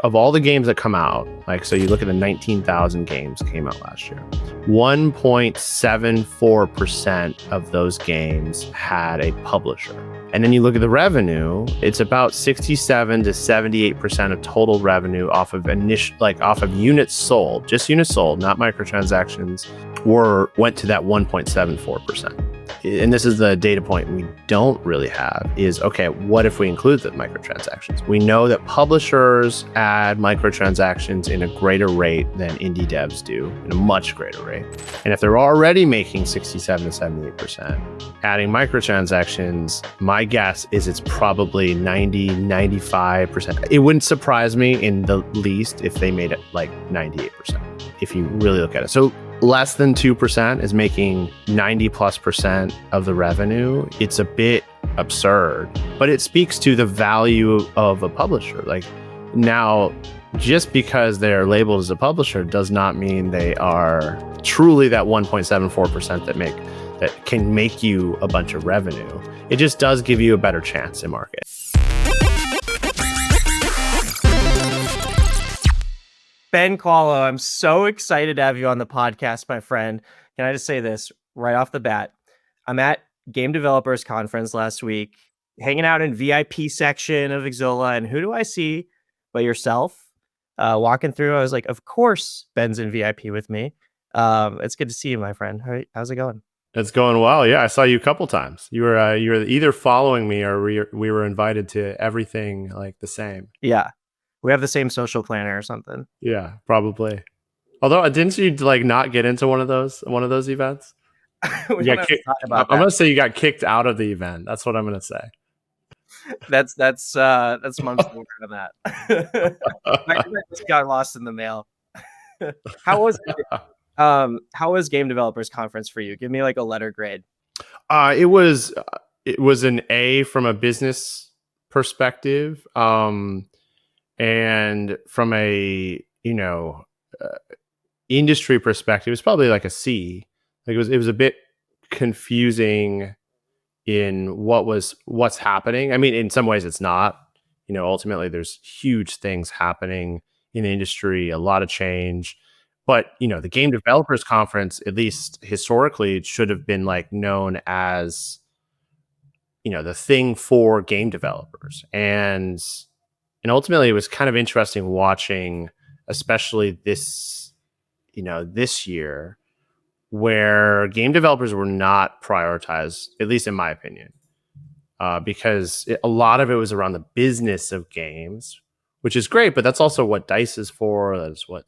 Of all the games that come out, like, so you look at the 19,000 games came out last year, 1.74% of those games had a publisher. And then you look at the revenue, it's about 67 to 78% of total revenue off of off of units sold, just units sold, not microtransactions, went to that 1.74%. And this is the data point we don't really have is, okay, what if we include the microtransactions? We know that publishers add microtransactions in a greater rate than indie devs do, in a much greater rate. And if they're already making 67 to 78%, adding microtransactions, my guess is it's probably 90, 95%. It wouldn't surprise me in the least if they made it like 98%, if you really look at it. So less than 2% is making 90+% of the revenue. It's a bit absurd, but it speaks to the value of a publisher. Like, now, just because they're labeled as a publisher does not mean they are truly that 1.74% that can make you a bunch of revenue. It just does give you a better chance in market. Ben Kvalo, I'm so excited to have you on the podcast, my friend. Can I just say this right off the bat? I'm at Game Developers Conference last week, hanging out in VIP section of Xsolla, and who do I see but yourself walking through? I was like, of course, Ben's in VIP with me. It's good to see you, my friend. How's it going? It's going well. Yeah, I saw you a couple times. You were either following me or we were invited to everything like the same. Yeah. We have the same social planner or something. Yeah, probably. Although, didn't you like not get into one of those events? I'm gonna say you got kicked out of the event. That's what I'm gonna say. That's months older than that. I just got lost in the mail. How was Game Developers Conference for you? Give me like a letter grade. It was an A from a business perspective. And from a industry perspective, it's probably like a C. Like it was a bit confusing in what's happening. I mean, in some ways it's not. Ultimately there's huge things happening in the industry, a lot of change. But the Game Developers Conference, at least historically, should have been like known as the thing for game developers. And ultimately, it was kind of interesting watching, especially this year, where game developers were not prioritized, at least in my opinion, because a lot of it was around the business of games, which is great, but that's also what DICE is for. That's what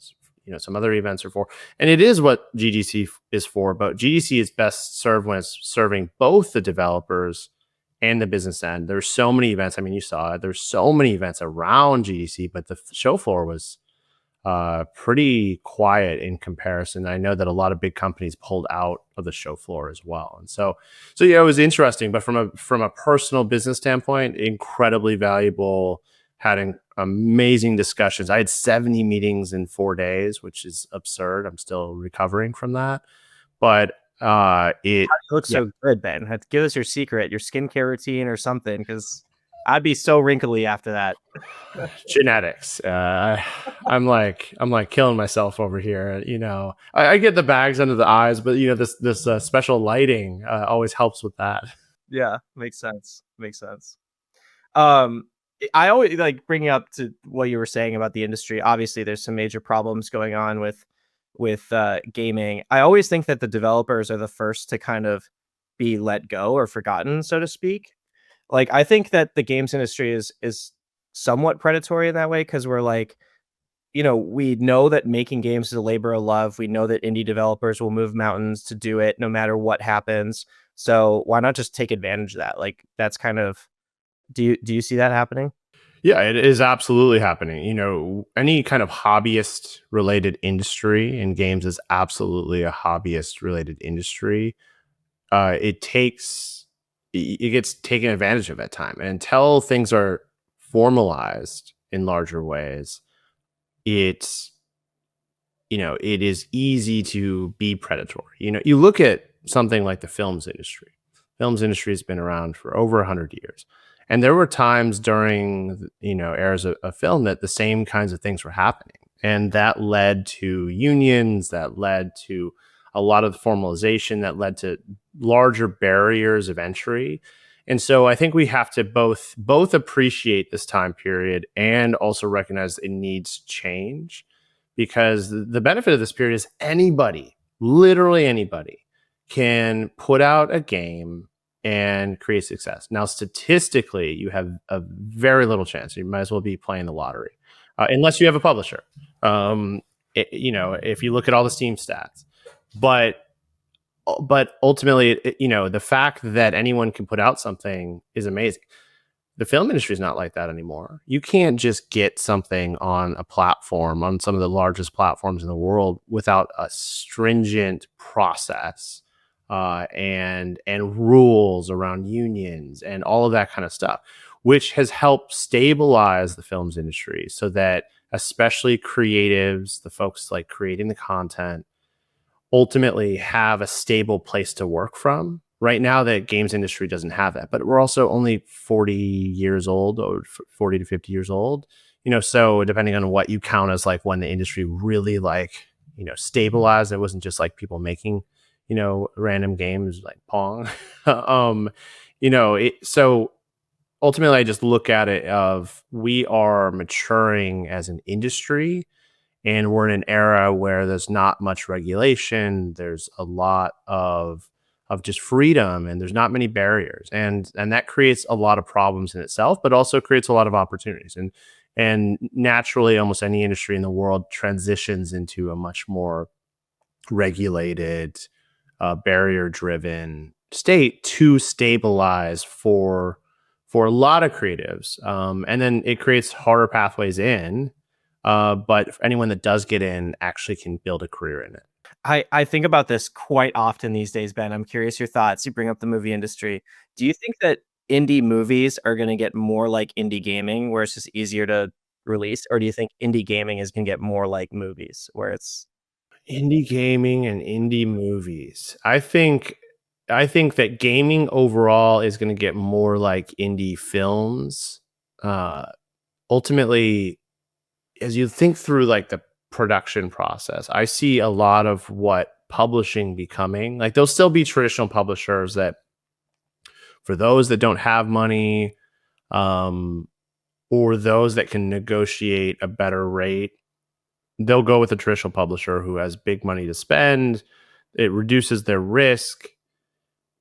some other events are for, and it is what GDC is for. But GDC is best served when it's serving both the developers and the business end. There's so many events. I mean, you saw it. There's so many events around GDC, but the show floor was pretty quiet in comparison. I know that a lot of big companies pulled out of the show floor as well. And so yeah, it was interesting. But from a personal business standpoint, incredibly valuable. Had amazing discussions. I had 70 meetings in 4 days, which is absurd. I'm still recovering from that, but it looks so good, Ben. Give us your secret, your skincare routine or something, because I'd be so wrinkly after that. Genetics. I'm like killing myself over here. I get the bags under the eyes, but this special lighting always helps with that. Yeah, makes sense. I always like bringing up to what you were saying about the industry. Obviously, there's some major problems going on with gaming. I always think that the developers are the first to kind of be let go or forgotten, so to speak. Like, I think that the games industry is somewhat predatory in that way, because we're like, we know that making games is a labor of love. We know that indie developers will move mountains to do it no matter what happens. So why not just take advantage of that? Like, that's kind of, do you see that happening? Yeah, it is absolutely happening. Any kind of hobbyist related industry in games is absolutely a hobbyist related industry. It gets taken advantage of at time. And until things are formalized in larger ways, it is easy to be predatory. You look at something like the films industry. Films industry has been around for over 100 years. And there were times during, eras of film that the same kinds of things were happening. And that led to unions, that led to a lot of the formalization, that led to larger barriers of entry. And so I think we have to both appreciate this time period and also recognize it needs change, because the benefit of this period is anybody, literally anybody, can put out a game and create success. Now, statistically, you have a very little chance. You might as well be playing the lottery, unless you have a publisher. If you look at all the Steam stats, but ultimately, the fact that anyone can put out something is amazing. The film industry is not like that anymore. You can't just get something on a platform, on some of the largest platforms in the world, without a stringent process, and rules around unions and all of that kind of stuff, which has helped stabilize the films industry, so that especially creatives, the folks like creating the content, ultimately have a stable place to work from. Right now, the games industry doesn't have that, but we're also only 40 years old, or 40 to 50 years old. So depending on what you count as like when the industry really stabilized, it wasn't just like people making, random games like Pong. um, so ultimately I just look at it of we are maturing as an industry, and we're in an era where there's not much regulation. There's a lot of just freedom, and there's not many barriers, and that creates a lot of problems in itself, but also creates a lot of opportunities. And naturally, almost any industry in the world transitions into a much more regulated, barrier driven state to stabilize for a lot of creatives. And then it creates harder pathways in, but anyone that does get in actually can build a career in it. I think about this quite often these days, Ben. I'm curious your thoughts. You bring up the movie industry. Do you think that indie movies are gonna get more like indie gaming, where it's just easier to release? Or do you think indie gaming is gonna get more like movies, where it's Indie gaming and indie movies. I think that gaming overall is going to get more like indie films. Uh, Ultimately, as you think through like the production process, I see a lot of what publishing becoming. Like there'll still be traditional publishers that, for those that don't have money, um, or those that can negotiate a better rate, they'll go with a traditional publisher who has big money to spend. It reduces their risk.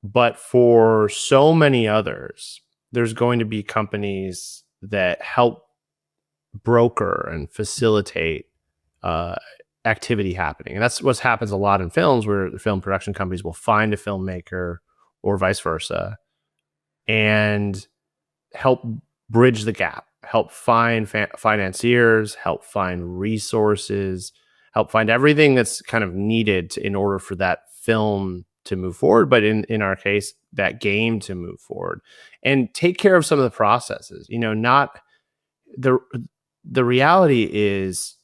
But for so many others, there's going to be companies that help broker and facilitate uh, activity happening. And that's what happens a lot in films, where the film production companies will find a filmmaker or vice versa and help bridge the gap, help find financiers, help find resources, help find everything that's kind of needed in order for that film to move forward. But in our case, that game to move forward, and take care of some of the processes. Not the the reality is,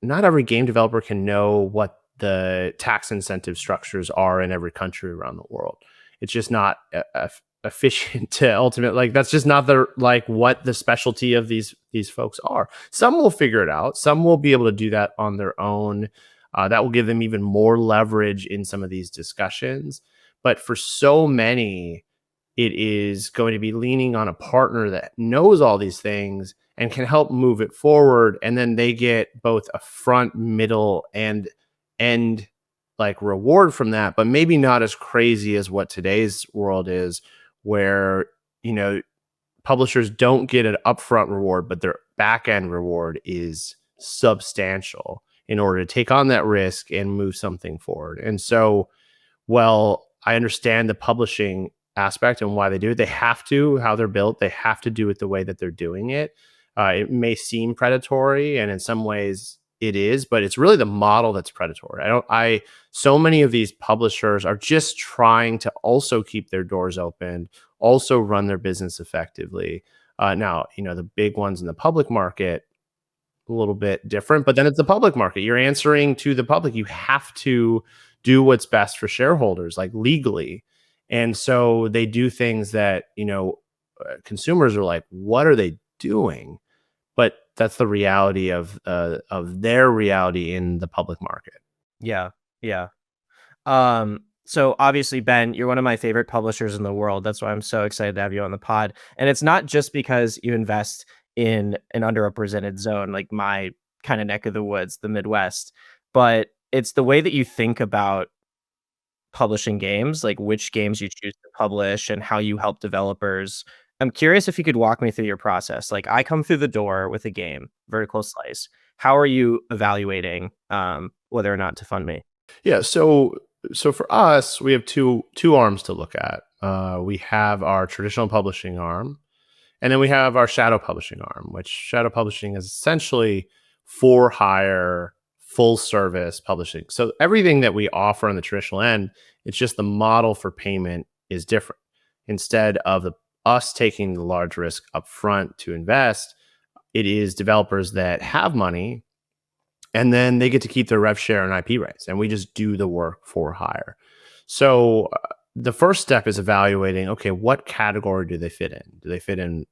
not every game developer can know what the tax incentive structures are in every country around the world. It's just not efficient to ultimate, like that's just not the like what the specialty of these folks are. Some will figure it out. Some will be able to do that on their own. That will give them even more leverage in some of these discussions. But for so many, it is going to be leaning on a partner that knows all these things and can help move it forward. And then they get both a front, middle, and end like reward from that, but maybe not as crazy as what today's world is, where, you know, publishers don't get an upfront reward, but their back end reward is substantial in order to take on that risk and move something forward. And so, well, I understand the publishing aspect and why they do it. They have to, how they're built, they have to do it the way that they're doing it. It may seem predatory, and in some ways it is, but it's really the model that's predatory. So many of these publishers are just trying to also keep their doors open, also run their business effectively. Now, the big ones in the public market, a little bit different, but then it's the public market. You're answering to the public. You have to do what's best for shareholders, like legally. And so they do things that, consumers are like, what are they doing? But that's the reality of their reality in the public market. Yeah. Yeah. So obviously, Ben, you're one of my favorite publishers in the world. That's why I'm so excited to have you on the pod. And it's not just because you invest in an underrepresented zone, like my kind of neck of the woods, the Midwest, but it's the way that you think about publishing games, like which games you choose to publish and how you help developers. I'm curious if you could walk me through your process. Like I come through the door with a game, vertical slice. How are you evaluating whether or not to fund me? Yeah. So for us, we have two arms to look at. We have our traditional publishing arm, and then we have our shadow publishing arm, which shadow publishing is essentially for hire, full service publishing. So everything that we offer on the traditional end, it's just the model for payment is different. Instead of us taking the large risk up front to invest, it is developers that have money, and then they get to keep their rev share and IP rights, and we just do the work for hire. So the first step is evaluating, okay, what category do they fit in? Do they fit in,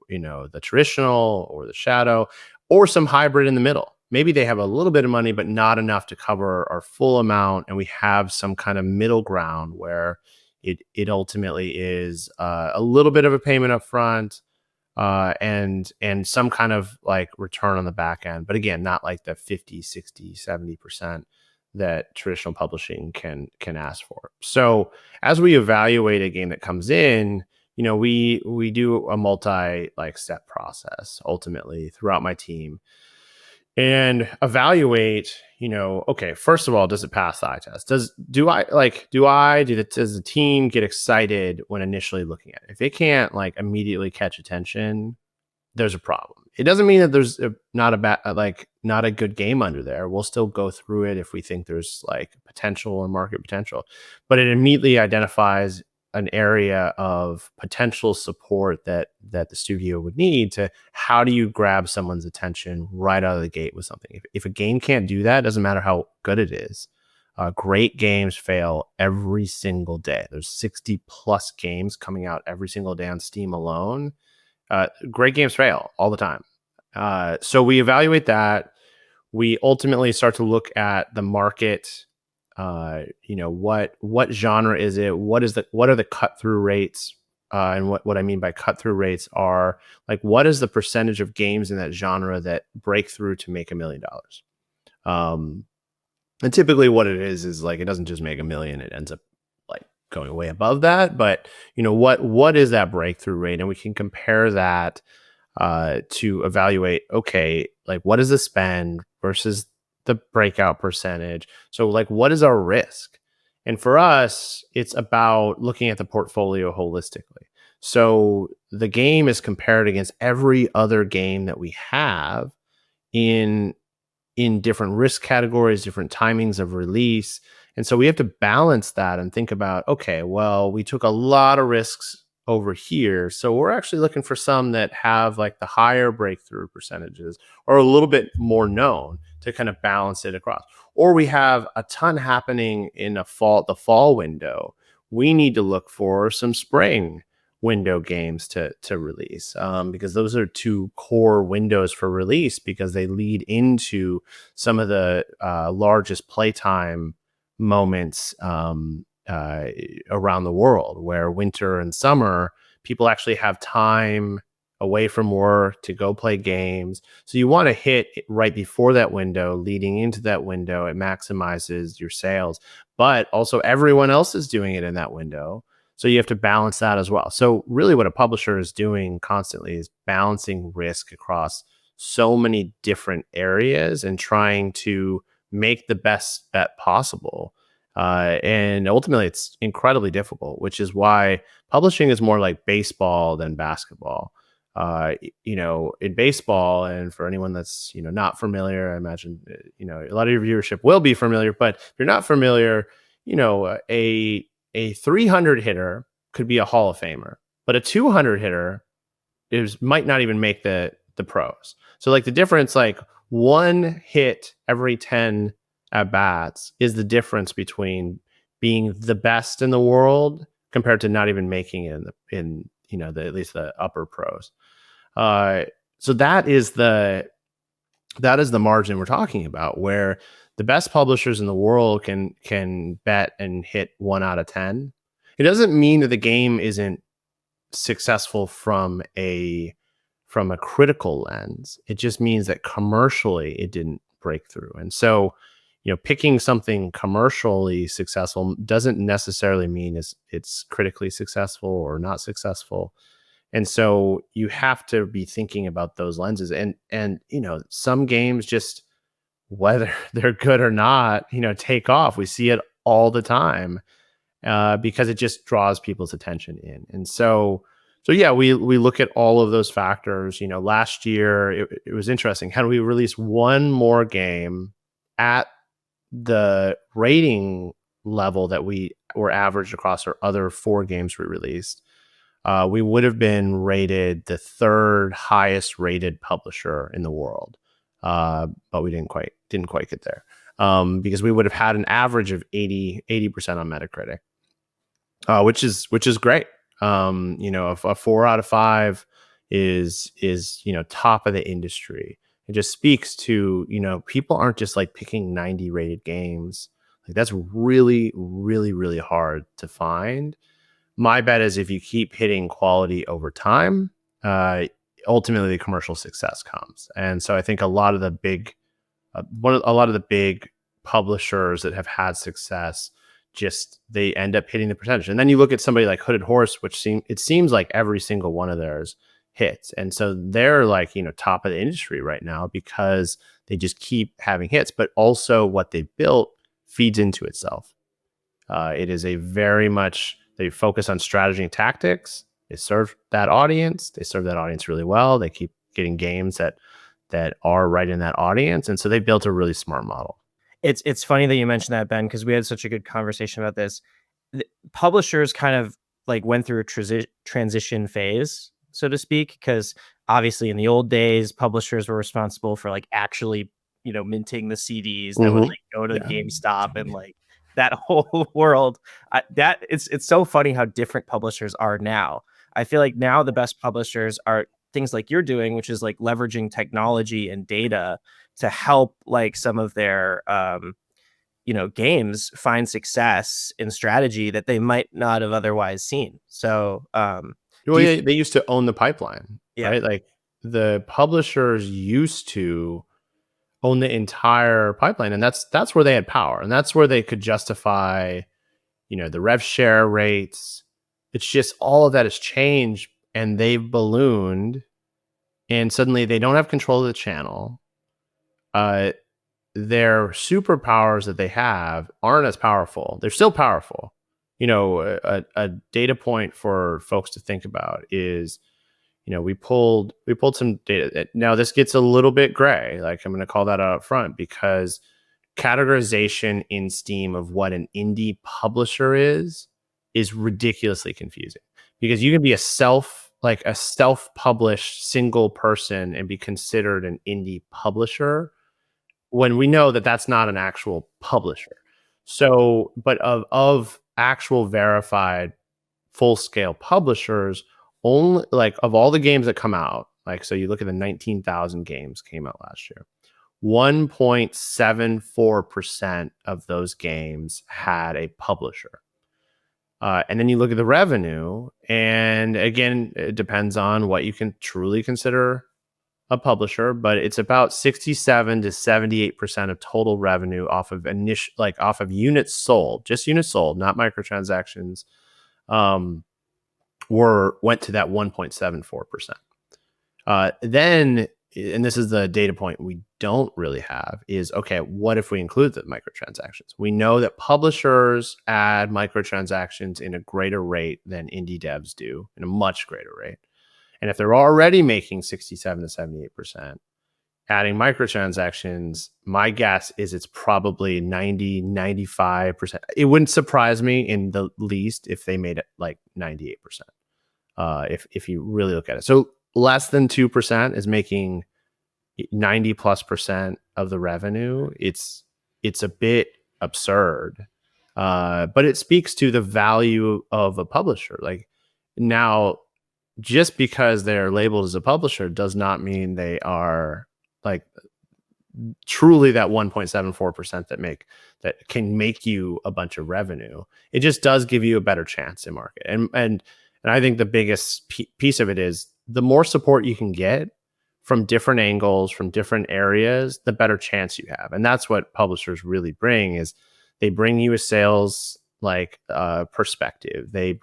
the traditional or the shadow, or some hybrid in the middle? Maybe they have a little bit of money, but not enough to cover our full amount, and we have some kind of middle ground where it ultimately is a little bit of a payment up front, and some kind of like return on the back end, but again, not like the 50, 60, 70% that traditional publishing can ask for. So as we evaluate a game that comes in, we do a multi like step process ultimately throughout my team, and evaluate, okay, first of all, does it pass the eye test? Does the team get excited when initially looking at it? If it can't like immediately catch attention, there's a problem. It doesn't mean that there's not a bad, like not a good game under there. We'll still go through it if we think there's like potential or market potential, but it immediately identifies an area of potential support that the studio would need to. How do you grab someone's attention right out of the gate with something? If a game can't do that, it doesn't matter how good it is. Great games fail every single day. There's 60 plus games coming out every single day on Steam alone. Great games fail all the time. So we evaluate that. We ultimately start to look at the market. What genre is it? What are the cut through rates? And what I mean by cut through rates are like, what is the percentage of games in that genre that break through to make $1 million? And typically what it is like, it doesn't just make 1 million, it ends up like going way above that. But what is that breakthrough rate? And we can compare that to evaluate, okay, like what is the spend versus the breakout percentage? So like, what is our risk? And for us, it's about looking at the portfolio holistically. So the game is compared against every other game that we have in different risk categories, different timings of release. And so we have to balance that and think about, okay, well, we took a lot of risks over here. So we're actually looking for some that have like the higher breakthrough percentages or a little bit more known to kind of balance it across. Or we have a ton happening in the fall window. We need to look for some spring window games to release, because those are two core windows for release, because they lead into some of the largest playtime moments around the world, where winter and summer people actually have time away from work to go play games. So you want to hit it right before that window, leading into that window. It maximizes your sales, but also everyone else is doing it in that window. So you have to balance that as well. So really what a publisher is doing constantly is balancing risk across so many different areas and trying to make the best bet possible. And ultimately it's incredibly difficult, which is why publishing is more like baseball than basketball. In baseball, and for anyone that's, not familiar, I imagine, a lot of your viewership will be familiar, but if you're not familiar, a 300 hitter could be a Hall of Famer, but a 200 hitter might not even make the pros. So like the difference, like one hit every 10 at bats is the difference between being the best in the world compared to not even making it at least the upper pros. Uh, so that is the margin we're talking about, where the best publishers in the world can bet and hit 1 out of 10. It doesn't mean that the game isn't successful from a critical lens. It just means that commercially it didn't break through. And so, picking something commercially successful doesn't necessarily mean it's critically successful or not successful. And so you have to be thinking about those lenses. And some games, just whether they're good or not, take off. We see it all the time, because it just draws people's attention in. And so yeah, we look at all of those factors. Last year it was interesting. Had we released one more game at the rating level that we were averaged across our other 4 games we released, we would have been rated the 3rd highest rated publisher in the world. But we didn't quite get there, because we would have had an average of 80% on Metacritic, which is great. A 4 out of 5 is top of the industry. It just speaks to, people aren't just like picking 90 rated games. Like, that's really, really, really hard to find. My bet is if you keep hitting quality over time, ultimately the commercial success comes. And so I think a lot of the big publishers that have had success, just they end up hitting the percentage. And then you look at somebody like Hooded Horse, which seems like every single one of theirs hits. And so they're like, top of the industry right now because they just keep having hits, but also what they built feeds into itself. It is a very much, they focus on strategy and tactics. They serve that audience. They serve that audience really well. They keep getting games that are right in that audience. And so they built a really smart model. It's funny that you mentioned that, Ben, because we had such a good conversation about this. Publishers kind of like went through a transition phase, so to speak, because obviously in the old days, publishers were responsible for like actually, minting the CDs that would like go to GameStop and like that whole world. That it's so funny how different publishers are now. I feel like now the best publishers are things like you're doing, which is like leveraging technology and data to help like some of their games find success in strategy that they might not have otherwise seen. So Well, yeah, they used to own the pipeline, yeah. right? Like, the publishers used to own the entire pipeline, and that's where they had power, and that's where they could justify, the rev share rates. It's just all of that has changed, and they've ballooned, and suddenly they don't have control of the channel. Their superpowers that they have aren't as powerful. They're still powerful. A data point for folks to think about is, we pulled some data. Now this gets a little bit gray. Like, I'm going to call that out up front, because categorization in Steam of what an indie publisher is ridiculously confusing, because you can be a self-published single person and be considered an indie publisher, when we know that that's not an actual publisher. So, but of actual verified full-scale publishers, only, like, of all the games that come out, like, so you look at the 19,000 games came out last year, 1.74% of those games had a publisher. And then you look at the revenue, and again, it depends on what you can truly consider a publisher, but it's about 67 to 78% of total revenue off of off of units sold, just units sold, not microtransactions, went to that 1.74%. Then, and this is the data point we don't really have, is, okay, what if we include the microtransactions? We know that publishers add microtransactions in a greater rate than indie devs do, in a much greater rate. And if they're already making 67 to 78%, adding microtransactions, my guess is it's probably 90, 95%. It wouldn't surprise me in the least if they made it like 98%. If you really look at it. So less than 2% is making 90+% of the revenue. It's a bit absurd. But it speaks to the value of a publisher. Like, now, just because they're labeled as a publisher does not mean they are like truly that 1.74% that can make you a bunch of revenue. It just does give you a better chance in market. And I think the biggest piece of it is the more support you can get from different angles, from different areas, the better chance you have. And that's what publishers really bring is they bring you a sales perspective. They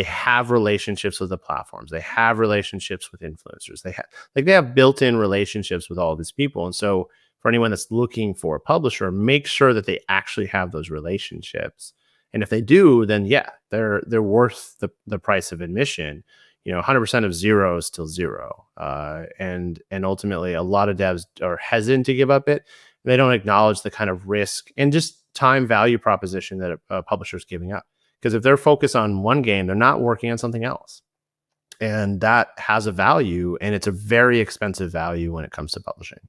have relationships with the platforms. They have relationships with influencers. They have built-in relationships with all these people. And so for anyone that's looking for a publisher, make sure that they actually have those relationships. And if they do, then yeah, they're worth the price of admission. 100% of zero is still zero. And ultimately, a lot of devs are hesitant to give up it. They don't acknowledge the kind of risk and just time value proposition that a publisher is giving up. Because if they're focused on one game, they're not working on something else. And that has a value, and it's a very expensive value when it comes to publishing.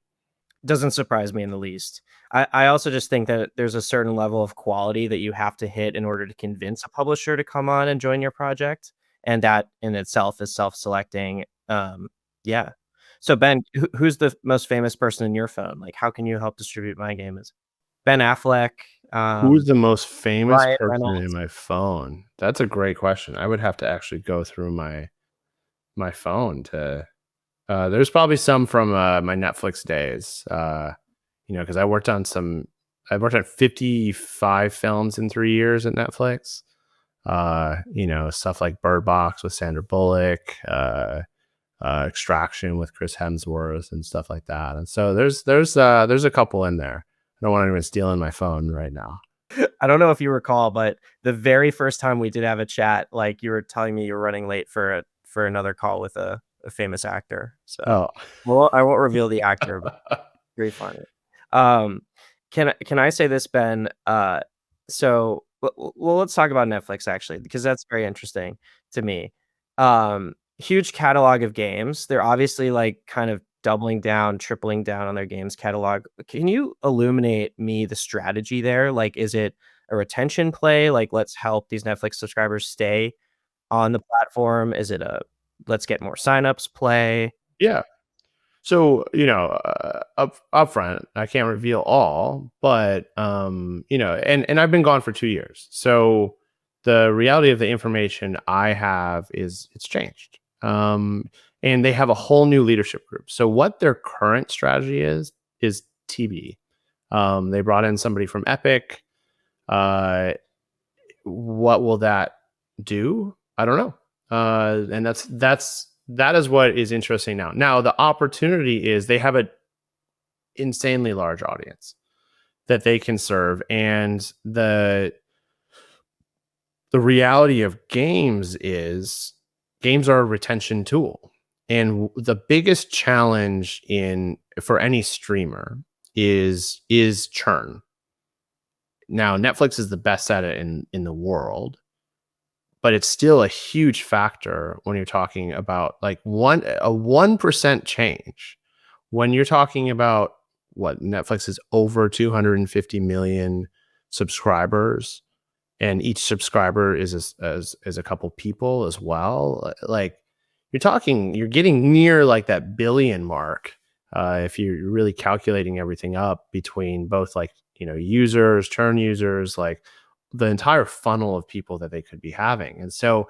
Doesn't surprise me in the least. I also just think that there's a certain level of quality that you have to hit in order to convince a publisher to come on and join your project. And that in itself is self-selecting. Yeah. So Ben, who's the most famous person in your phone? Like, how can you help distribute my game? Is Ben Affleck, Who's the most famous Ryan person in Reynolds? my phone? That's a great question. I would have to actually go through my phone to there's probably some from my Netflix days. Because I worked on 55 films in 3 years at Netflix. Stuff like Bird Box with Sandra Bullock, Extraction with Chris Hemsworth, and stuff like that. And so there's a couple in there. I don't want anyone stealing my phone right now. I don't know if you recall, but the very first time we did have a chat, like you were telling me you were running late for another call with a famous actor. So, Oh, well, I won't reveal the actor, but very funny. Um, can I say this, Ben? So well, let's talk about Netflix actually, because that's very interesting to me. Huge catalog of games. They're obviously like kind of doubling down, tripling down on their games catalog. Can you illuminate me the strategy there? Like, is it a retention play? Like, let's help these Netflix subscribers stay on the platform? Is it a let's get more signups play? yeah. So, up front, I can't reveal all, but and I've been gone for 2 years. So the reality of the information I have is it's changed. And they have a whole new leadership group. So what their current strategy is TB. They brought in somebody from Epic. What will that do? I don't know. And that is what is interesting now. Now the opportunity is they have an insanely large audience that they can serve, and the reality of games is games are a retention tool, and the biggest challenge for any streamer is churn. Now Netflix is the best at it in the world, but it's still a huge factor when you're talking about like 1% change. When you're talking about what Netflix is over 250 million subscribers, and each subscriber is a couple people as well. Like you're getting near like that billion mark if you're really calculating everything up between both like users, churn users, like the entire funnel of people that they could be having. And so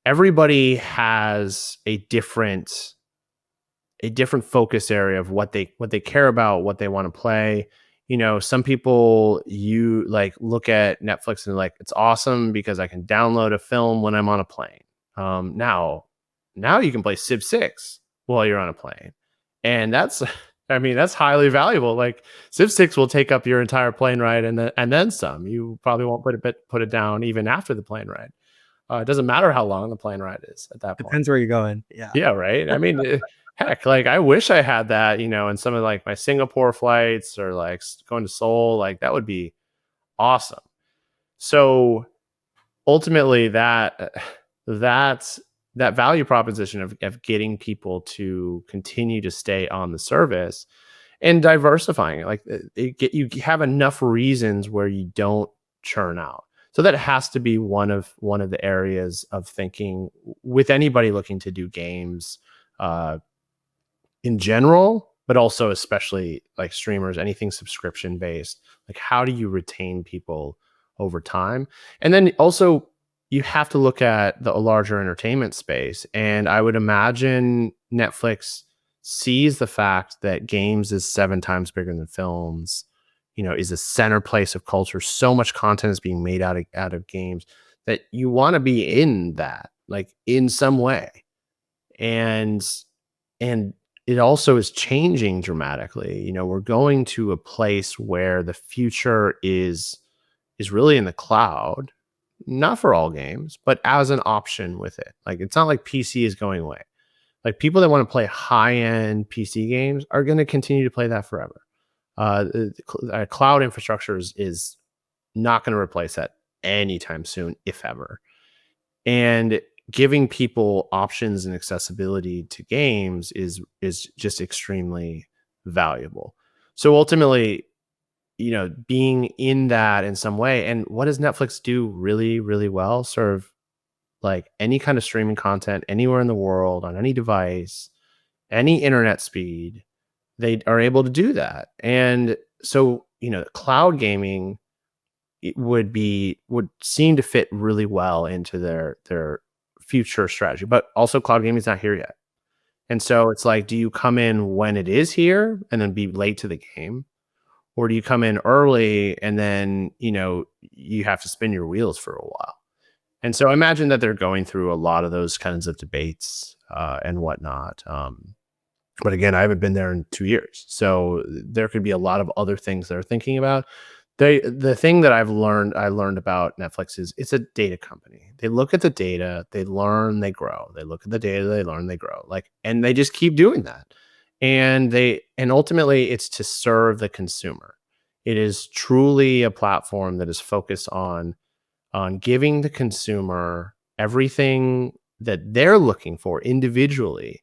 everybody has a different focus area of what they care about, what they want to play. Some people you like look at Netflix and like it's awesome because I can download a film when I'm on a plane. Now you can play Civ 6 while you're on a plane, and that's that's highly valuable. Like Civ 6 will take up your entire plane ride and then some. You probably won't put it down even after the plane ride. It doesn't matter how long the plane ride is at that point. Depends where you're going. Yeah. Yeah, right. Heck, like I wish I had that, in some of like my Singapore flights or like going to Seoul. Like that would be awesome. So ultimately, that's that value proposition of getting people to continue to stay on the service and diversifying it. Like you have enough reasons where you don't churn out. So that has to be one of the areas of thinking with anybody looking to do games uh, in general, but also especially like streamers, anything subscription based. Like, how do you retain people over time? And then also, you have to look at the larger entertainment space. And I would imagine Netflix sees the fact that games is 7 times bigger than films, is a center place of culture. So much content is being made out of games that you want to be in that, like in some way. And and it also is changing dramatically. We're going to a place where the future is really in the cloud, not for all games, but as an option with it. Like, it's not like PC is going away. Like, people that want to play high-end PC games are going to continue to play that forever. Cloud infrastructure is not going to replace that anytime soon, if ever. And giving people options and accessibility to games is just extremely valuable. So ultimately, being in that in some way. And what does Netflix do really, really well? Serve like any kind of streaming content anywhere in the world, on any device, any internet speed. They are able to do that. And so, cloud gaming, it would seem to fit really well into their future strategy. But also, cloud gaming is not here yet. And so it's like, do you come in when it is here and then be late to the game? Or do you come in early and then, you have to spin your wheels for a while? And so I imagine that they're going through a lot of those kinds of debates and whatnot. But again, I haven't been there in 2 years. So there could be a lot of other things they're thinking about. The thing that I learned about Netflix is it's a data company. They look at the data, they learn, they grow. They look at the data, they learn, they grow. Like, and they just keep doing that. And ultimately it's to serve the consumer. It is truly a platform that is focused on giving the consumer everything that they're looking for individually.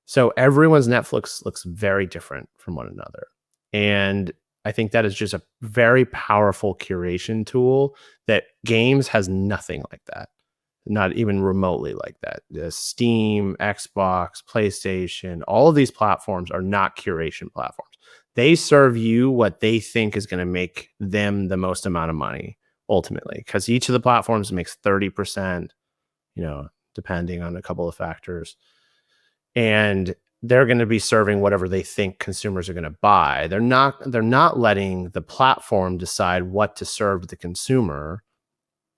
So everyone's Netflix looks very different from one another. And I think that is just a very powerful curation tool that games has nothing like that. Not even remotely like that. The Steam, Xbox, PlayStation, all of these platforms are not curation platforms. They serve you what they think is going to make them the most amount of money ultimately, because each of the platforms makes 30%, depending on a couple of factors. And they're going to be serving whatever they think consumers are going to buy. They're not letting the platform decide what to serve the consumer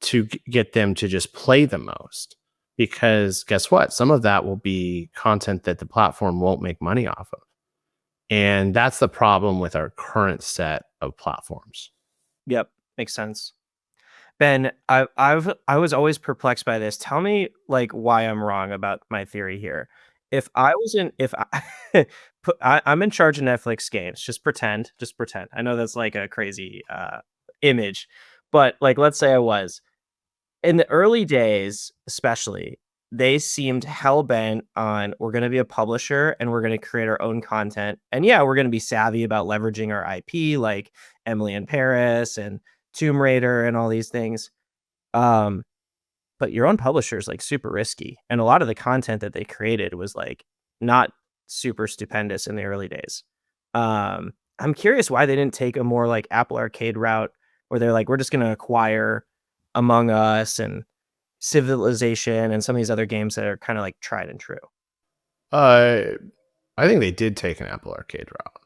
to get them to just play the most. Because guess what? Some of that will be content that the platform won't make money off of. And that's the problem with our current set of platforms. Yep, makes sense. Ben, I was always perplexed by this. Tell me, like, why I'm wrong about my theory here. If I I'm in charge of Netflix games, just pretend. I know that's like a crazy image, but like, let's say I was in the early days, especially. They seemed hell bent on, we're going to be a publisher and we're going to create our own content. And yeah, we're going to be savvy about leveraging our IP, like Emily in Paris and Tomb Raider and all these things. Um, but your own publisher is like super risky. And a lot of the content that they created was like not super stupendous in the early days. I'm curious why they didn't take a more like Apple Arcade route where they're like, we're just going to acquire Among Us and Civilization and some of these other games that are kind of like tried and true. Uh, I think they did take an Apple Arcade route.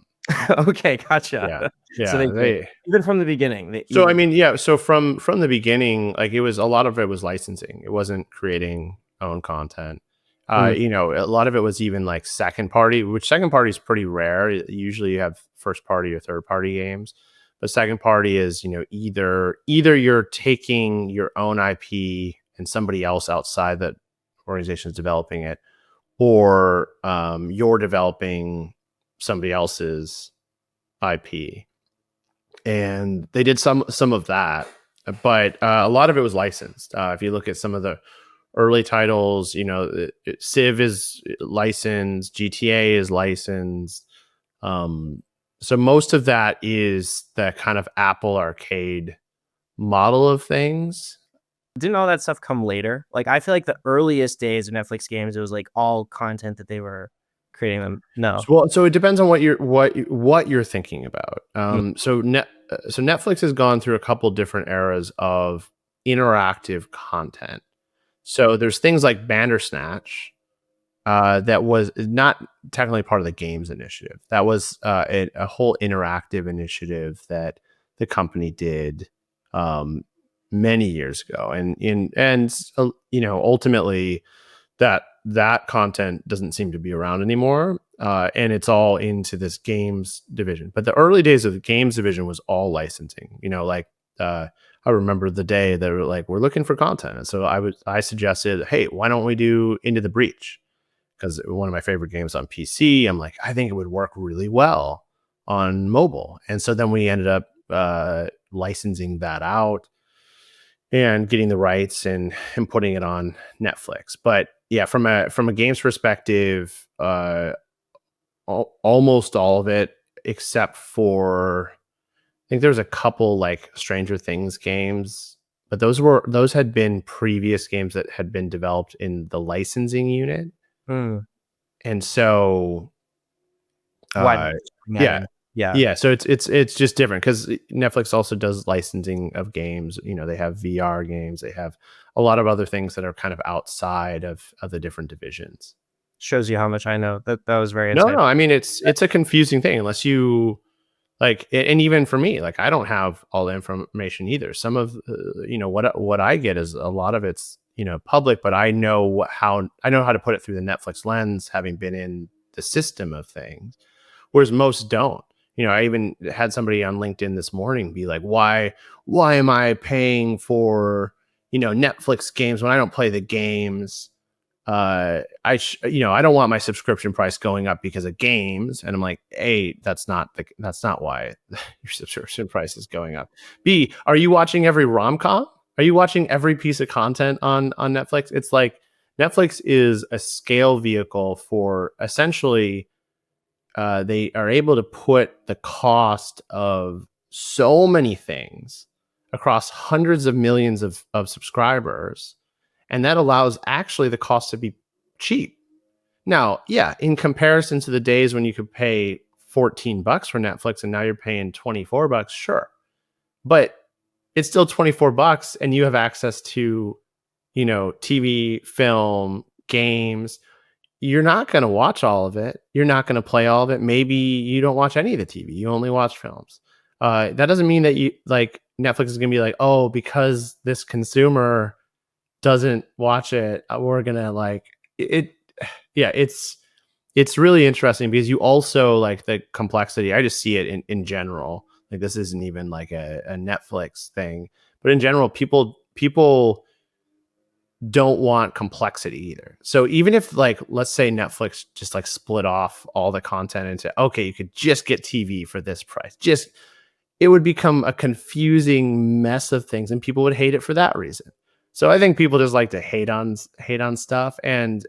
Okay, gotcha. Yeah, So yeah. they did. Even from the beginning. So I mean, yeah. So from the beginning, like, it was a lot of it was licensing. It wasn't creating own content. Mm, A lot of it was even like second party, which second party is pretty rare. Usually you have first party or third party games, but second party is, either you're taking your own IP and somebody else outside that organization is developing it, or you're developing somebody else's IP. And they did some of that, but a lot of it was licensed. If you look at some of the early titles, Civ is licensed, GTA is licensed. So most of that is the kind of Apple Arcade model of things. Didn't all that stuff come later? Like, I feel like the earliest days of Netflix games, it was like all content that they were creating them. No. So it depends on what you're thinking about. Mm. So Netflix has gone through a couple different eras of interactive content. So there's things like Bandersnatch, that was not technically part of the games initiative. That was a whole interactive initiative that the company did many years ago, and ultimately that content doesn't seem to be around anymore, and it's all into this games division. But the early days of the games division was all licensing. I remember the day they were like, "We're looking for content," and so I suggested, "Hey, why don't we do Into the Breach?" Because one of my favorite games on PC. I'm like, I think it would work really well on mobile. And so then we ended up licensing that out and getting the rights and putting it on Netflix. But yeah, from a games perspective, almost all of it, except for I think there was a couple like Stranger Things games, but those had been previous games that had been developed in the licensing unit. Mm. And so Why not uh just bring that yeah. in? Yeah. Yeah, so it's just different because Netflix also does licensing of games. They have VR games, they have a lot of other things that are kind of outside of the different divisions. Shows you how much I know. That was very No, insightful. I mean it's a confusing thing unless you like, and even for me, like I don't have all the information either. Some of what I get is a lot of it's public, but I know how to put it through the Netflix lens, having been in the system of things, whereas most don't. I even had somebody on LinkedIn this morning be like, why am I paying for Netflix games when I don't play the games? I don't want my subscription price going up because of games. And I'm like, A, that's not why your subscription price is going up. B, are you watching every rom-com? Are you watching every piece of content on Netflix? It's like Netflix is a scale vehicle for essentially, they are able to put the cost of so many things across hundreds of millions of subscribers, and that allows actually the cost to be cheap. Now, yeah, in comparison to the days when you could pay $14 for Netflix and now you're paying $24, sure. But it's still $24 and you have access to, TV, film, games. You're not going to watch all of it. You're not going to play all of it. Maybe you don't watch any of the TV. You only watch films. That doesn't mean that you like Netflix is going to be like, oh, because this consumer doesn't watch it, we're gonna like it. Yeah, it's really interesting because you also like the complexity. I just see it in general. Like this isn't even like a Netflix thing, but in general, people don't want complexity either. So even if like let's say Netflix just like split off all the content into okay, you could just get TV for this price. Just it would become a confusing mess of things and people would hate it for that reason. So I think people just like to hate on stuff and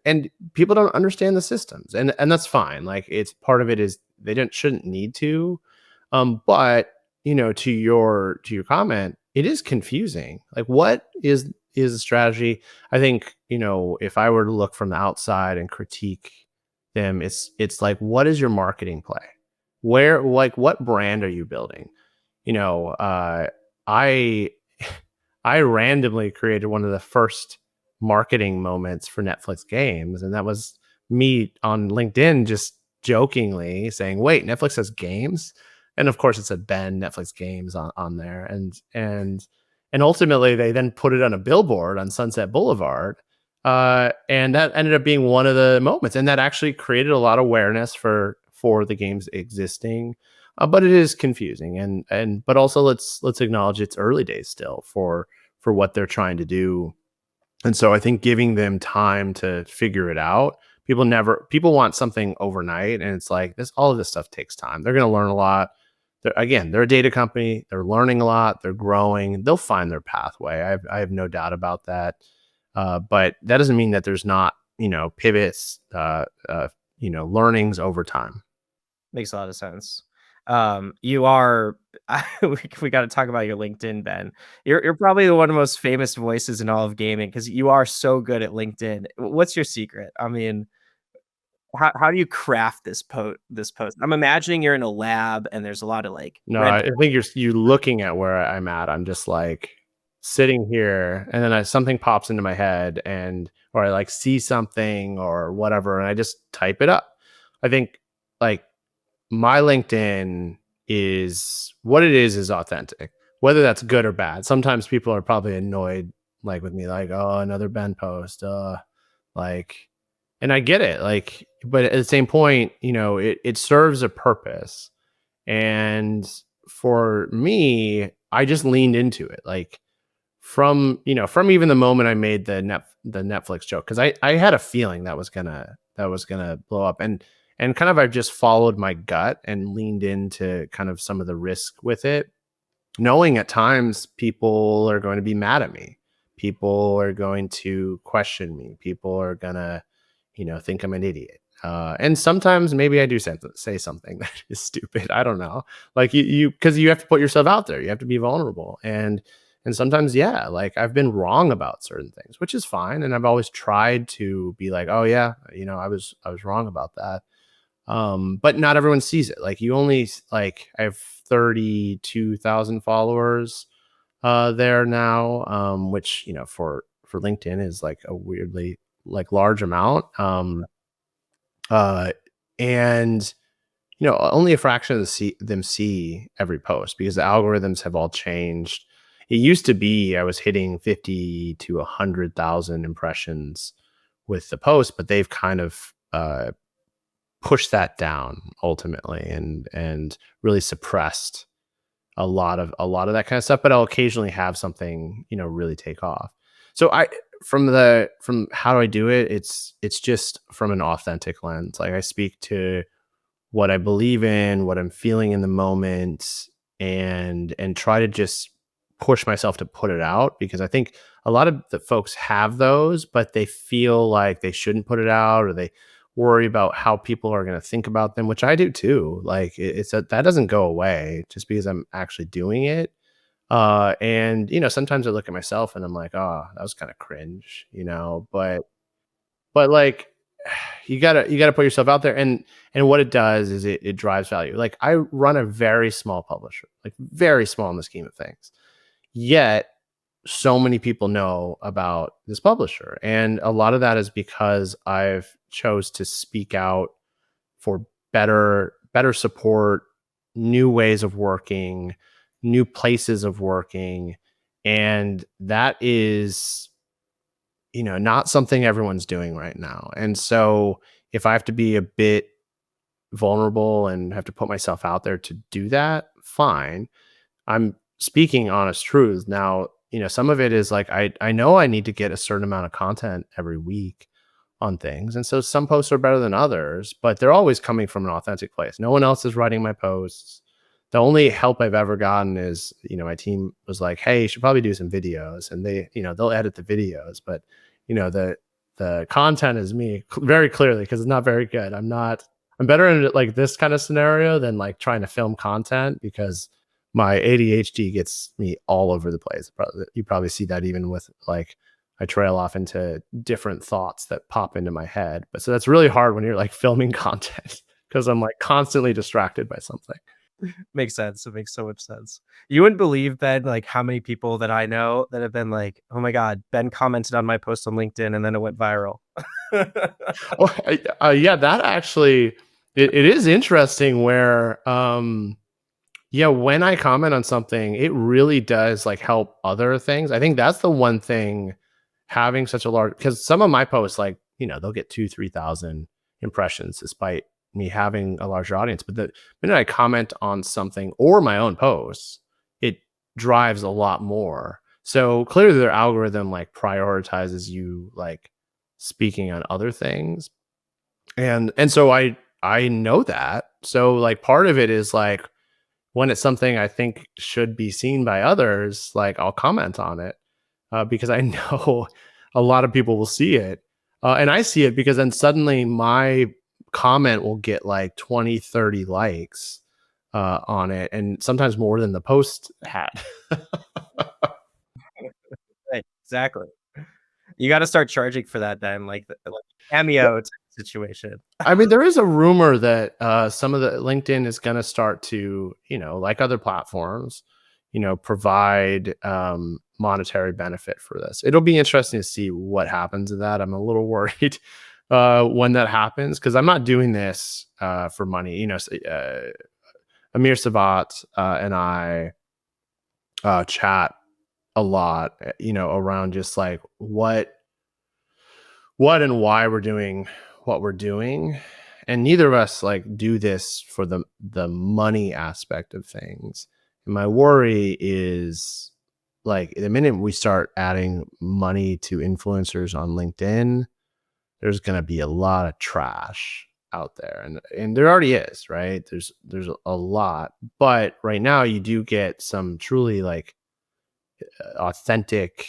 people don't understand the systems and that's fine. Like it's part of it is they don't shouldn't need to. But to your comment, it is confusing. Like what is a strategy? I think, if I were to look from the outside and critique them, it's like what is your marketing play? Where like what brand are you building? you know, uh, I I randomly created one of the first marketing moments for Netflix games, and that was me on LinkedIn just jokingly saying, "Wait, Netflix has games," and of course it said Ben Netflix games on there, and ultimately they then put it on a billboard on Sunset Boulevard, and that ended up being one of the moments, and that actually created a lot of awareness for the games existing, but it is confusing, and but also let's acknowledge it's early days still for what they're trying to do. And so I think giving them time to figure it out. People want something overnight, and it's like this. All of this stuff takes time. They're going to learn a lot. They're a data company. They're learning a lot. They're growing. They'll find their pathway. I have no doubt about that. But that doesn't mean that there's not pivots, learnings over time. Makes a lot of sense. You are we got to talk about your LinkedIn, Ben. You're probably the one of the most famous voices in all of gaming because you are so good at LinkedIn. What's your secret? I mean, how do you craft this post? I'm imagining you're in a lab and there's a lot of like No, red. I think you looking at where I'm at. I'm just like sitting here, and then something pops into my head, and or I like see something or whatever, and I just type it up. I think like my LinkedIn is what it is authentic, whether that's good or bad. Sometimes people are probably annoyed like with me, like, oh, another Ben post, like, and I get it, like, but at the same point, it serves a purpose. And for me, I just leaned into it. Like from even the moment I made the Netflix joke, because I had a feeling that was gonna blow up, and kind of I just followed my gut and leaned into kind of some of the risk with it, knowing at times people are going to be mad at me. People are going to question me. People are gonna, think I'm an idiot. And sometimes maybe I do say something that is stupid. I don't know. Like because you have to put yourself out there. You have to be vulnerable. And sometimes, yeah, like I've been wrong about certain things, which is fine. And I've always tried to be like, oh yeah, I was wrong about that. But not everyone sees it. Like like I have 32,000 followers there now, which for LinkedIn is like a weirdly like large amount. Uh and only a fraction of them see every post because the algorithms have all changed. It used to be I was hitting 50 to 100,000 impressions with the post, but they've kind of pushed that down ultimately, and really suppressed a lot of that kind of stuff. But I'll occasionally have something really take off. So from how do I do it, it's just from an authentic lens. Like I speak to what I believe in, what I'm feeling in the moment, and try to just push myself to put it out, because I think a lot of the folks have those, but they feel like they shouldn't put it out, or they worry about how people are going to think about them, which I do too. Like that doesn't go away just because I'm actually doing it. And sometimes I look at myself and I'm like, oh, that was kind of cringe, but like you gotta put yourself out there, and what it does is it drives value. Like I run a very small publisher, like very small in the scheme of things, yet so many people know about this publisher, and a lot of that is because I've chose to speak out for better support, new ways of working, new places of working, and that is not something everyone's doing right now. And so if I have to be a bit vulnerable and have to put myself out there to do that, fine. I'm speaking honest truth. Now, some of it is like I know I need to get a certain amount of content every week on things. And so some posts are better than others, but they're always coming from an authentic place. No one else is writing my posts. The only help I've ever gotten is, my team was like, "Hey, you should probably do some videos." And they'll edit the videos, but the content is me very clearly, because it's not very good. I'm better in like this kind of scenario than like trying to film content, because my ADHD gets me all over the place. You probably see that even with like I trail off into different thoughts that pop into my head. But so that's really hard when you're like filming content, because I'm like constantly distracted by something. Makes sense. It makes so much sense. You wouldn't believe, Ben, like how many people that I know that have been like, "Oh my god, Ben commented on my post on LinkedIn and then it went viral." Oh, yeah, that actually it is interesting where yeah, when I comment on something, it really does like help other things. I think that's the one thing, having such a large, because some of my posts, like, they'll get 2, 3,000 impressions despite me having a larger audience. But the minute I comment on something or my own posts, it drives a lot more. So clearly their algorithm like prioritizes you like speaking on other things. And so I know that. So like part of it is like, when it's something I think should be seen by others, like I'll comment on it, because I know a lot of people will see it. And I see it because then suddenly my comment will get like 20, 30 likes. on it, and sometimes more than the post had. Right, exactly. You gotta start charging for that then, like cameo type situation. I mean, there is a rumor that some of the LinkedIn is going to start to, like other platforms, provide monetary benefit for this. It'll be interesting to see what happens to that. I'm a little worried when that happens because I'm not doing this for money. Amir Savat and I chat a lot, around just like what and why we're doing what we're doing, and neither of us like do this for the money aspect of things. And my worry is like the minute we start adding money to influencers on LinkedIn, there's going to be a lot of trash out there, and there already is, right? There's a lot, but right now you do get some truly like authentic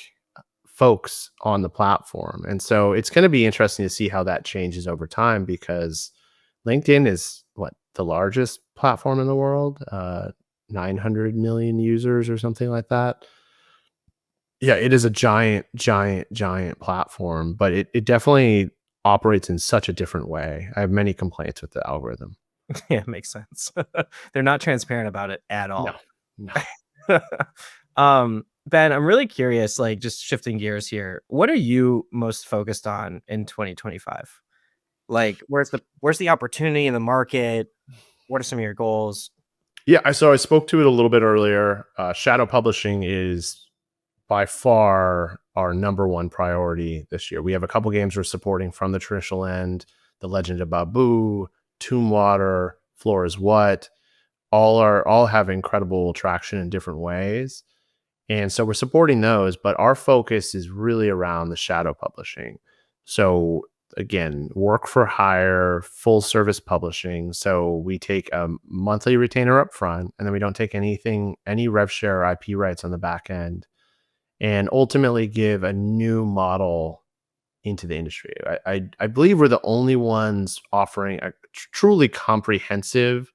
folks on the platform. And so it's going to be interesting to see how that changes over time because LinkedIn is what the largest platform in the world, 900 million users or something like that. Yeah, it is a giant, giant, giant platform, but it definitely operates in such a different way. I have many complaints with the algorithm. Yeah, makes sense. They're not transparent about it at No, all. no. Ben, I'm really curious, like just shifting gears here. What are you most focused on in 2025? Like, where's the opportunity in the market? What are some of your goals? Yeah, so I spoke to it a little bit earlier. Shadow publishing is by far our number one priority this year. We have a couple games we're supporting from the traditional end: The Legend of Babu, Tomb Water, Floor is What. All have incredible traction in different ways. And so we're supporting those, but our focus is really around the shadow publishing. So again, work for hire, full service publishing. So we take a monthly retainer up front, and then we don't take any rev share or IP rights on the back end, and ultimately give a new model into the industry. I believe we're the only ones offering a truly comprehensive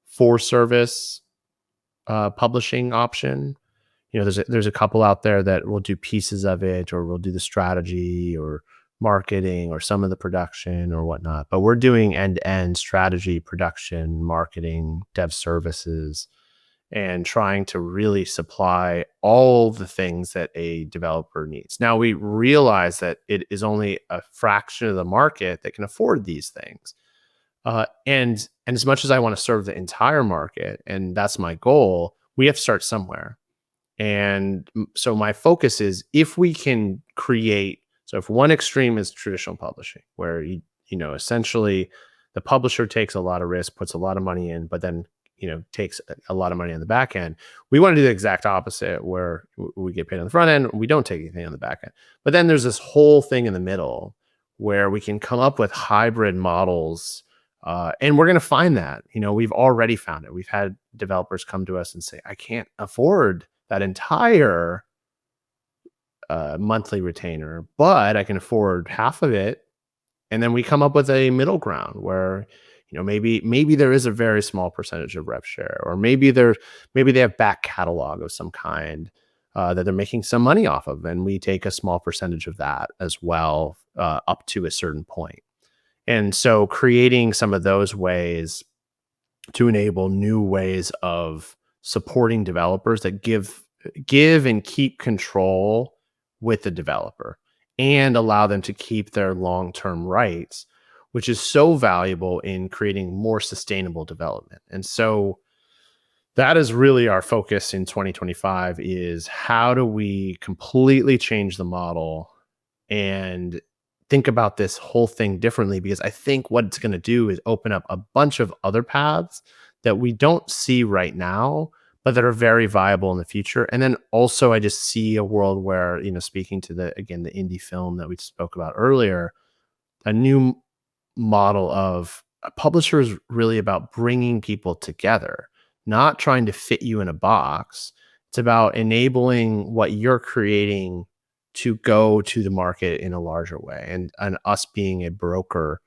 for service publishing option. There's a couple out there that will do pieces of it, or will do the strategy or marketing or some of the production or whatnot. But we're doing end to end strategy, production, marketing, dev services, and trying to really supply all the things that a developer needs. Now we realize that it is only a fraction of the market that can afford these things. And as much as I want to serve the entire market, and that's my goal, we have to start somewhere. And so my focus is if we can create, so if one extreme is traditional publishing, where essentially the publisher takes a lot of risk, puts a lot of money in, but then takes a lot of money on the back end. We want to do the exact opposite, where we get paid on the front end, we don't take anything on the back end. But then there's this whole thing in the middle where we can come up with hybrid models. And we're going to find that. We've already found it. We've had developers come to us and say, I can't afford that entire monthly retainer, but I can afford half of it. And then we come up with a middle ground where, maybe there is a very small percentage of rev share, or maybe they have back catalog of some kind that they're making some money off of, and we take a small percentage of that as well, up to a certain point. And so creating some of those ways to enable new ways of supporting developers that give and keep control with the developer and allow them to keep their long-term rights, which is so valuable in creating more sustainable development. And so that is really our focus in 2025, is how do we completely change the model and think about this whole thing differently, because I think what it's going to do is open up a bunch of other paths that we don't see right now, but that are very viable in the future. And then also I just see a world where, speaking to the indie film that we spoke about earlier, a new model of a publisher is really about bringing people together, not trying to fit you in a box. It's about enabling what you're creating to go to the market in a larger way, and us being a broker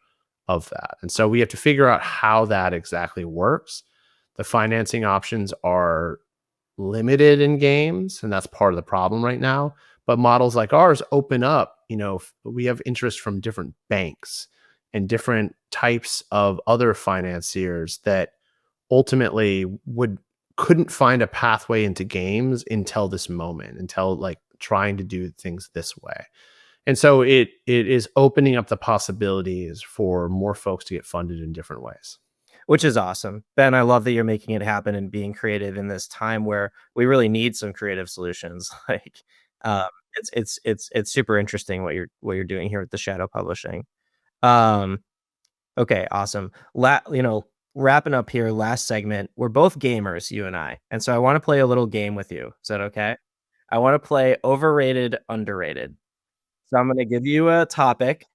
of that. And so we have to figure out how that exactly works. The financing options are limited in games, and that's part of the problem right now. But models like ours open up, we have interest from different banks and different types of other financiers that ultimately couldn't find a pathway into games until this moment, until like trying to do things this way. And so it is opening up the possibilities for more folks to get funded in different ways. Which is awesome. Ben, I love that you're making it happen and being creative in this time where we really need some creative solutions. Like, um, it's super interesting what you're doing here with the shadow publishing. Um, okay, awesome. Wrapping up here, last segment. We're both gamers, you and I, and so I want to play a little game with you. Is that okay? I want to play overrated, underrated. So I'm going to give you a topic,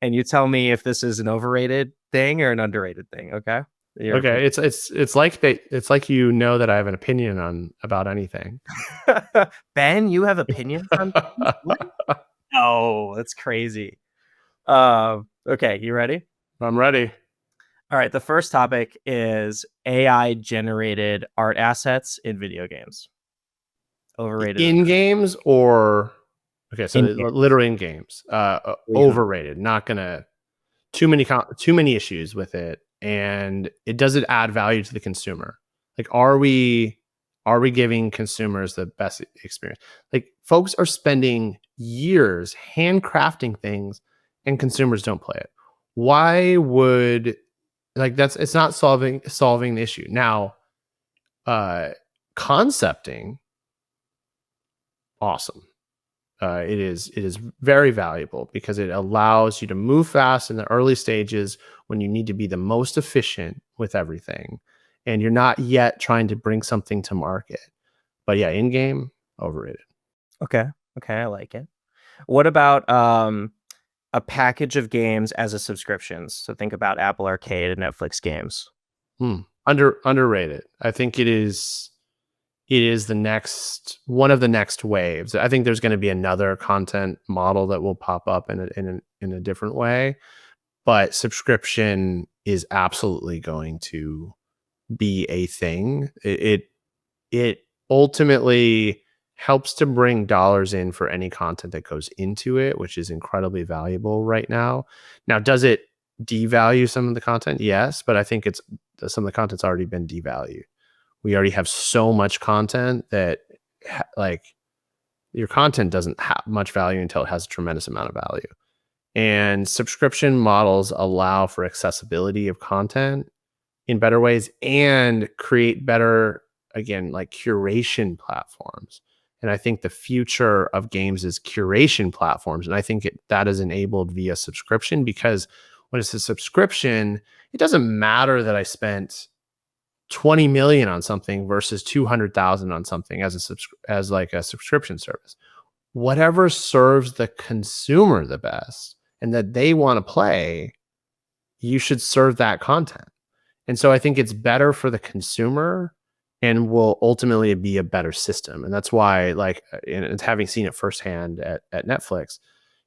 and you tell me if this is an overrated thing or an underrated thing. Okay? Your Okay, opinion. it's like that I have an opinion on about anything. Ben, you have opinions on things? What? No, that's crazy. Okay, you ready? I'm ready. All right, the first topic is AI generated art assets in video games. Overrated In games or okay, so in games. literally in games. Yeah. Overrated. Not gonna too many issues with it, and it doesn't add value to the consumer. Like, are we giving consumers the best experience? Like, folks are spending years handcrafting things, and consumers don't play it. Why would like that's it's not solving the issue now. uh Concepting, awesome. It is very valuable because it allows you to move fast in the early stages when you need to be the most efficient with everything, and you're not yet trying to bring something to market. But yeah, in game, overrated. Okay. Okay, I like it. What about a package of games as a subscriptions? So think about Apple Arcade and Netflix games. Underrated. I think it is the next one of the next waves. I think there's going to be another content model that will pop up in a different way, but subscription is absolutely going to be a thing. It ultimately helps to bring dollars in for any content that goes into it, which is incredibly valuable right now. Now, does it devalue some of the content? Yes, but I think it's some of the content's already been devalued. We already have so much content that like your content doesn't have much value until it has a tremendous amount of value. And subscription models allow for accessibility of content in better ways and create better, again, like curation platforms. And I think the future of games is curation platforms, and I think that is enabled via subscription, because when it's a subscription, it doesn't matter that I spent 20 million on something versus 200,000 on something as like a subscription service. Whatever serves the consumer the best and that they want to play, you should serve that content. And so I think it's better for the consumer and will ultimately be a better system. And that's why, like, and having seen it firsthand at Netflix,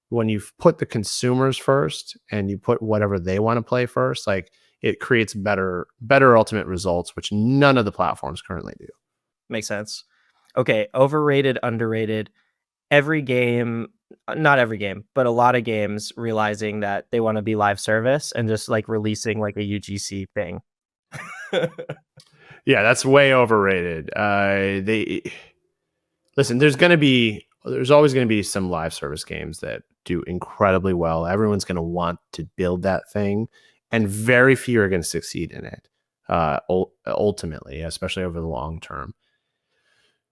when you put the consumers first and you put whatever they want to play first, like, it creates better ultimate results, which none of the platforms currently do. Makes sense. Okay, overrated, underrated. Every game, not every game, but a lot of games realizing that they want to be live service and just like releasing like a UGC thing. Yeah, that's way overrated. They listen. There's always going to be some live service games that do incredibly well. Everyone's going to want to build that thing, and very few are going to succeed in it. Ultimately, especially over the long term,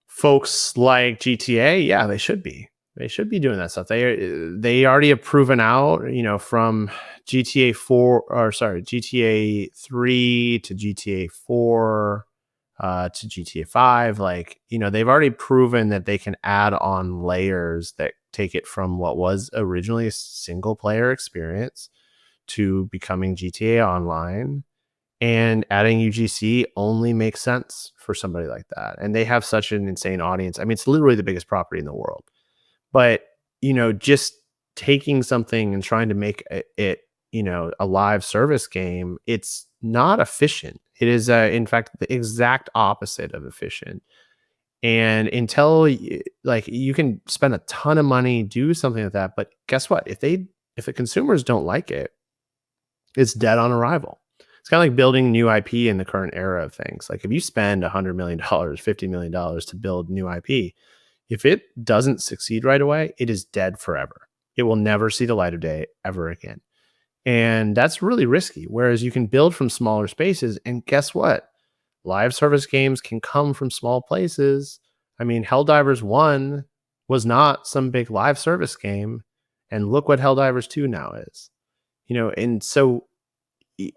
folks like GTA, yeah, they should be. They should be doing that stuff. They already have proven out, from GTA 4 or sorry, GTA 3 to GTA 4 to GTA 5. Like, they've already proven that they can add on layers that take it from what was originally a single player experience to becoming GTA Online, and adding UGC only makes sense for somebody like that. And they have such an insane audience. I mean, it's literally the biggest property in the world. But, just taking something and trying to make it, a live service game, it's not efficient. It is, in fact, the exact opposite of efficient. And until like you can spend a ton of money, do something like that, but guess what? If the consumers don't like it, it's dead on arrival. It's kind of like building new IP in the current era of things. Like if you spend $100 million, $50 million to build new IP, if it doesn't succeed right away, it is dead forever. It will never see the light of day ever again. And that's really risky. Whereas you can build from smaller spaces, and guess what? Live service games can come from small places. I mean, Helldivers 1 was not some big live service game. And look what Helldivers 2 now is. And so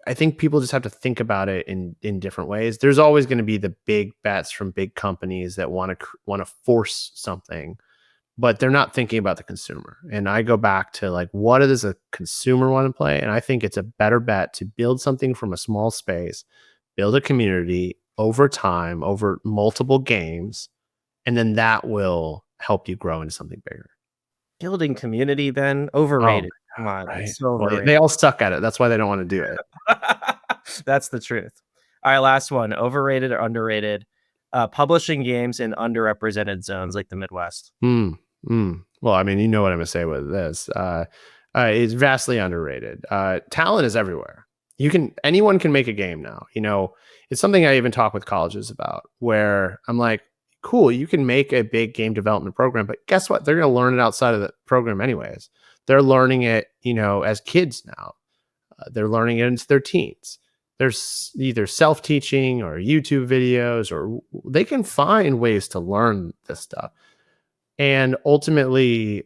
I think people just have to think about it in different ways. There's always going to be the big bets from big companies that want to force something, but they're not thinking about the consumer. And I go back to like, what does a consumer want to play? And I think it's a better bet to build something from a small space, build a community over time, over multiple games, and then that will help you grow into something bigger. Building community, Ben, Oh, overrated. Come on, right. it's so Well, overrated. they all suck at it. That's why they don't want to do it. That's the truth. All right, last one. Overrated or underrated? Publishing games in underrepresented zones like the Midwest. Well, I mean, you know what I'm going to say with this. It's vastly underrated. Talent is everywhere. Anyone can make a game now. It's something I even talk with colleges about, where I'm like, cool, you can make a big game development program, but guess what? They're going to learn it outside of the program anyways. They're learning it, as kids now. They're learning it into their teens. There's either self-teaching or YouTube videos, or they can find ways to learn this stuff. And ultimately,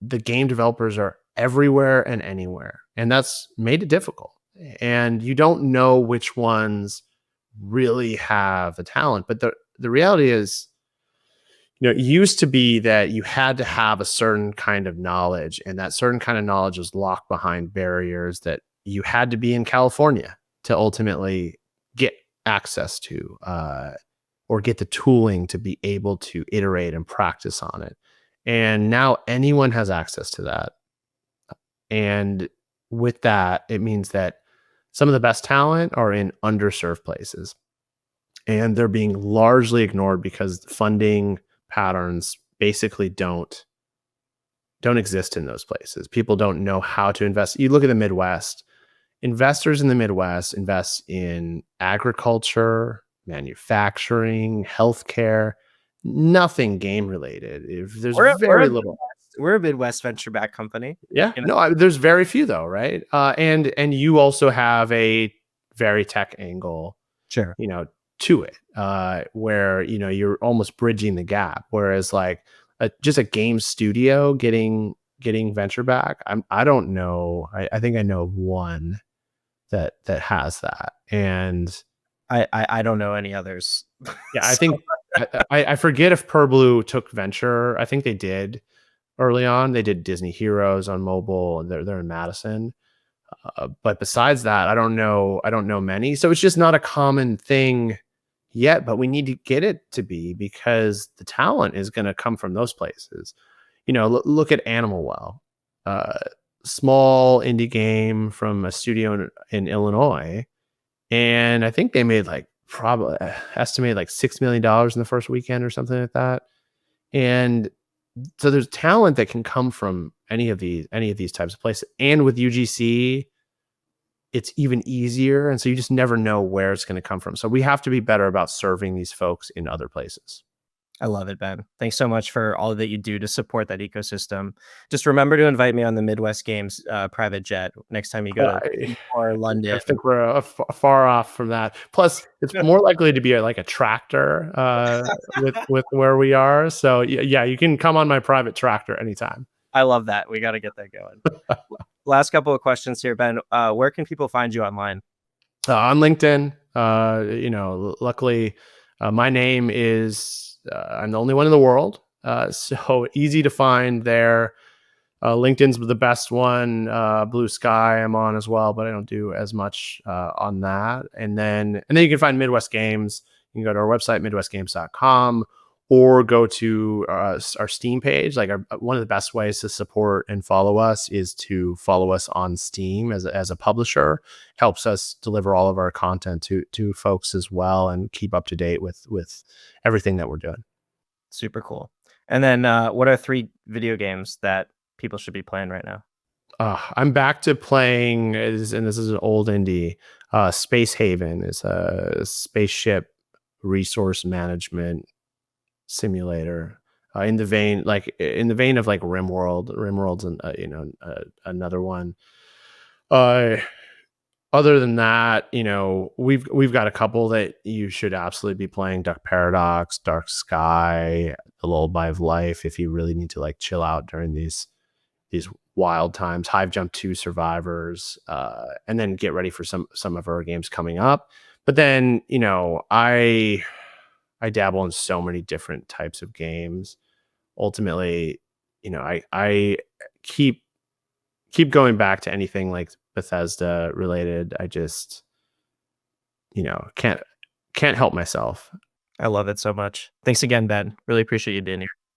the game developers are everywhere and anywhere. And that's made it difficult. And you don't know which ones really have the talent. But the reality is, it used to be that you had to have a certain kind of knowledge, and that certain kind of knowledge was locked behind barriers that you had to be in California to ultimately get access to, or get the tooling to be able to iterate and practice on it. And now anyone has access to that. And with that, it means that some of the best talent are in underserved places, and they're being largely ignored because funding patterns basically don't exist in those places. People don't know how to invest. You look at the Midwest, investors in the Midwest invest in agriculture, manufacturing, healthcare, nothing game related. If there's very little. We're a Midwest venture-backed company. Yeah, no, there's very few though, right? And you also have a very tech angle, Sure. to it, where you're almost bridging the gap. Whereas like just a game studio getting venture back, I don't know. I think I know of one that has that, and I don't know any others. yeah, I think I forget if Purblue took venture. I think they did early on. They did Disney Heroes on mobile, and they're in Madison. But besides that, I don't know many. So it's just not a common thing yet, but we need to get it to be, because the talent is going to come from those places. Look at Animal Well, small indie game from a studio in Illinois. And I think they made probably estimated $6 million in the first weekend or something like that. And so there's talent that can come from any of these types of places. And with UGC, it's even easier. And so you just never know where it's going to come from. So we have to be better about serving these folks in other places. I love it, Ben. Thanks so much for all that you do to support that ecosystem. Just remember to invite me on the Midwest Games private jet next time you go to London. I think we're far off from that. Plus, it's more likely to be a tractor with where we are. So yeah, you can come on my private tractor anytime. I love that. We got to get that going. Last couple of questions here, Ben. Where can people find you online? On LinkedIn. Luckily, my name is. I'm the only one in the world, so easy to find there. LinkedIn's the best one. Blue Sky I'm on as well, but I don't do as much on that. And then you can find Midwest Games. You can go to our website, midwestgames.com, or go to our Steam page. Like one of the best ways to support and follow us is to follow us on Steam as a publisher. Helps us deliver all of our content to folks as well and keep up to date with everything that we're doing. Super cool. And then what are 3 video games that people should be playing right now? I'm back to playing, and this is an old indie. Space Haven is a spaceship resource management simulator. In the vein of like RimWorld. RimWorld's another one. Uh, Other than that, we've got a couple that you should absolutely be playing: Duck Paradox, Dark Sky, The Lullaby of Life. If you really need to like chill out during these wild times, Hive Jump 2 Survivors, and then get ready for some of our games coming up. But then, I dabble in so many different types of games. Ultimately, I keep going back to anything like Bethesda related. I just, can't help myself. I love it so much. Thanks again, Ben. Really appreciate you being here.